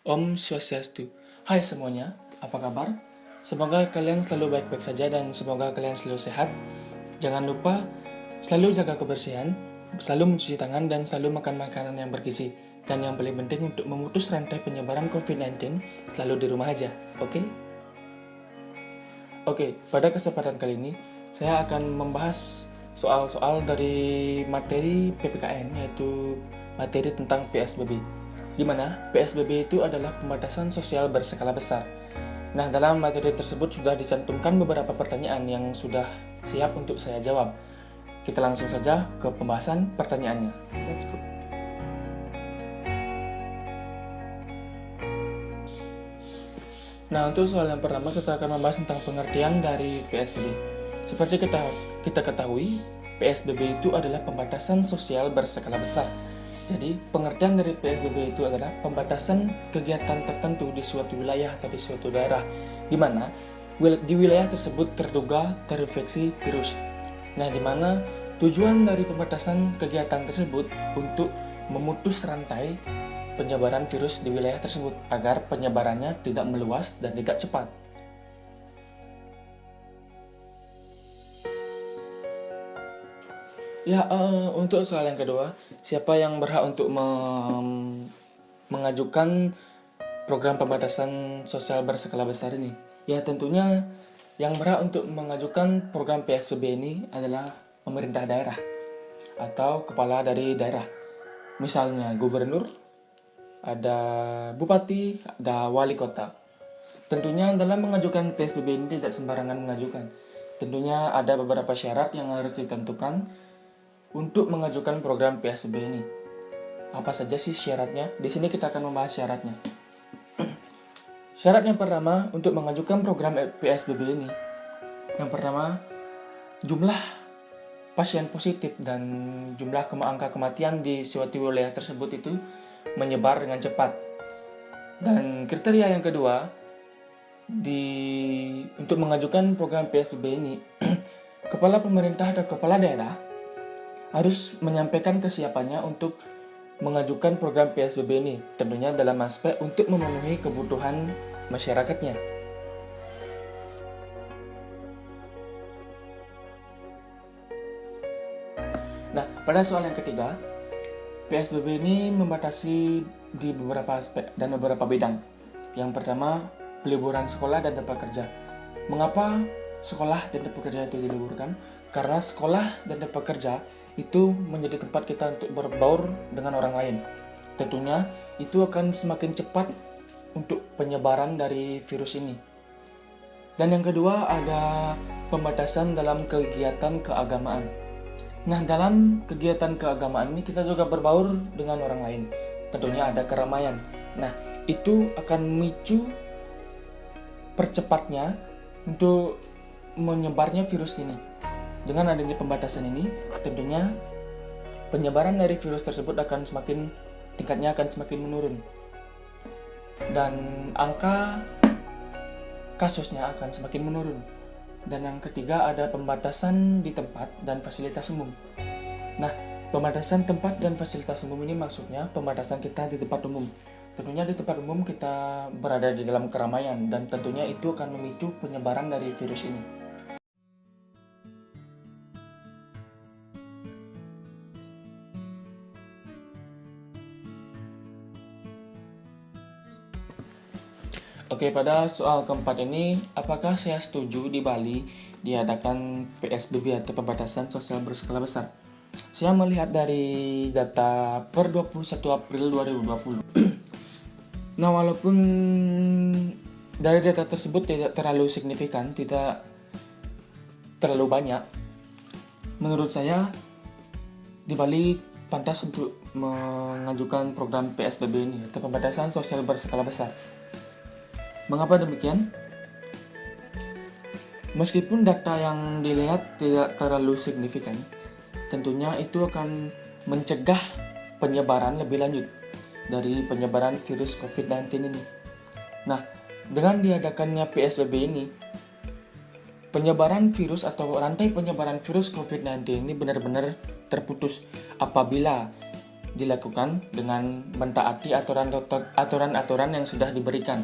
Om Swastiastu. Hai semuanya, apa kabar? Semoga kalian selalu baik-baik saja dan semoga kalian selalu sehat. Jangan lupa selalu jaga kebersihan, selalu mencuci tangan dan selalu makan makanan yang bergizi. Dan yang paling penting untuk memutus rantai penyebaran COVID-19, selalu di rumah aja, oke? Oke, pada kesempatan kali ini, saya akan membahas soal-soal dari materi PPKN, yaitu materi tentang PSBB. Di mana PSBB itu adalah pembatasan sosial berskala besar. Nah, dalam materi tersebut sudah dicantumkan beberapa pertanyaan yang sudah siap untuk saya jawab. Kita langsung saja ke pembahasan pertanyaannya. Let's go. Nah, untuk soal yang pertama kita akan membahas tentang pengertian dari PSBB. Seperti kita ketahui, PSBB itu adalah pembatasan sosial berskala besar. Jadi, pengertian dari PSBB itu adalah pembatasan kegiatan tertentu di suatu wilayah atau di suatu daerah, di mana di wilayah tersebut terduga terinfeksi virus. Nah, di mana tujuan dari pembatasan kegiatan tersebut untuk memutus rantai penyebaran virus di wilayah tersebut agar penyebarannya tidak meluas dan tidak cepat. Ya, untuk soal yang kedua, siapa yang berhak untuk mengajukan program pembatasan sosial berskala besar ini? Ya, tentunya yang berhak untuk mengajukan program PSBB ini adalah pemerintah daerah atau kepala dari daerah. Misalnya gubernur, ada bupati, ada wali kota. Tentunya dalam mengajukan PSBB ini tidak sembarangan mengajukan. Tentunya ada beberapa syarat yang harus ditentukan untuk mengajukan program PSBB ini. Apa saja sih syaratnya? Di sini kita akan membahas syaratnya. Syarat yang pertama untuk mengajukan program PSBB ini. Yang pertama, jumlah pasien positif dan jumlah angka kematian di suatu wilayah tersebut itu menyebar dengan cepat. Dan kriteria yang kedua, untuk mengajukan program PSBB ini, kepala pemerintah atau kepala daerah harus menyampaikan kesiapannya untuk mengajukan program PSBB ini, tentunya dalam aspek untuk memenuhi kebutuhan masyarakatnya. Nah, pada soal yang ketiga, PSBB ini membatasi di beberapa aspek dan beberapa bidang. Yang pertama, peliburan sekolah dan tempat kerja. Mengapa sekolah dan tempat kerja itu diliburkan? Karena sekolah dan tempat kerja itu menjadi tempat kita untuk berbaur dengan orang lain. Tentunya itu akan semakin cepat untuk penyebaran dari virus ini. Dan yang kedua ada pembatasan dalam kegiatan keagamaan. Nah, dalam kegiatan keagamaan ini kita juga berbaur dengan orang lain. Tentunya ada keramaian. Nah, itu akan memicu percepatnya untuk menyebarnya virus ini. Dengan adanya pembatasan ini, tentunya penyebaran dari virus tersebut tingkatnya akan semakin menurun. Dan angka kasusnya akan semakin menurun. Dan yang ketiga ada pembatasan di tempat dan fasilitas umum. Nah, pembatasan tempat dan fasilitas umum ini maksudnya pembatasan kita di tempat umum. Tentunya di tempat umum kita berada di dalam keramaian dan tentunya itu akan memicu penyebaran dari virus ini. Oke, pada soal keempat ini, apakah saya setuju di Bali diadakan PSBB atau pembatasan sosial berskala besar? Saya melihat dari data per 21 April 2020. Nah, walaupun dari data tersebut tidak terlalu signifikan, tidak terlalu banyak, menurut saya di Bali pantas untuk mengajukan program PSBB ini atau pembatasan sosial berskala besar. Mengapa demikian? Meskipun data yang dilihat tidak terlalu signifikan, tentunya itu akan mencegah penyebaran lebih lanjut dari penyebaran virus COVID-19 ini. Nah, dengan diadakannya PSBB ini, penyebaran virus atau rantai penyebaran virus COVID-19 ini benar-benar terputus apabila dilakukan dengan mentaati aturan-aturan yang sudah diberikan.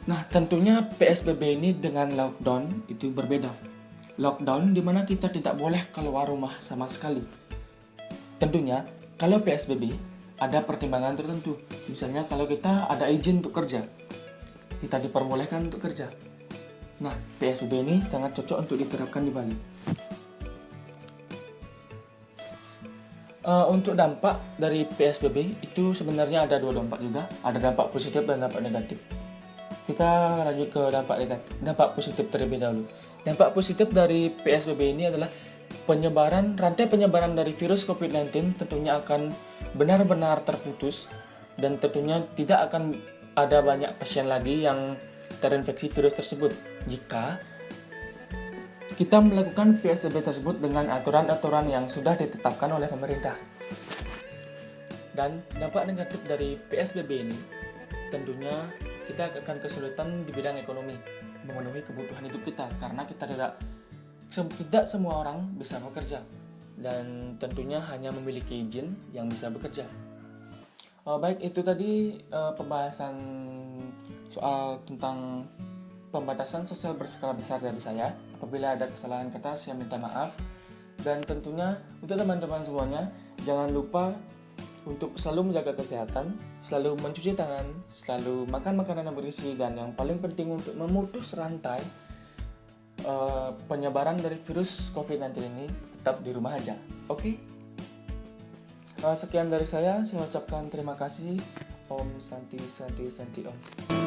Nah, tentunya PSBB ini dengan lockdown itu berbeda. Lockdown di mana kita tidak boleh keluar rumah sama sekali. Tentunya, kalau PSBB ada pertimbangan tertentu. Misalnya kalau kita ada izin untuk kerja, kita diperbolehkan untuk kerja. Nah, PSBB ini sangat cocok untuk diterapkan di Bali. Untuk dampak dari PSBB itu sebenarnya ada 2 dampak juga. Ada dampak positif dan dampak negatif. Kita lanjut ke dampak positif terlebih dahulu. Dampak positif dari PSBB ini adalah rantai penyebaran dari virus COVID-19 tentunya akan benar-benar terputus, dan tentunya tidak akan ada banyak pasien lagi yang terinfeksi virus tersebut jika kita melakukan PSBB tersebut dengan aturan-aturan yang sudah ditetapkan oleh pemerintah. Dan dampak negatif dari PSBB ini tentunya kita akan kesulitan di bidang ekonomi, memenuhi kebutuhan hidup kita, karena kita tidak semua orang bisa bekerja, dan tentunya hanya memiliki izin yang bisa bekerja. Baik, itu tadi pembahasan soal tentang pembatasan sosial berskala besar dari saya. Apabila ada kesalahan kata, saya minta maaf. Dan tentunya untuk teman-teman semuanya, jangan lupa untuk selalu menjaga kesehatan, selalu mencuci tangan, selalu makan makanan yang bergizi, dan yang paling penting untuk memutus rantai penyebaran dari virus COVID-19 ini, tetap di rumah aja. Oke? Sekian dari saya ucapkan terima kasih. Om Santi Santi Santi Om.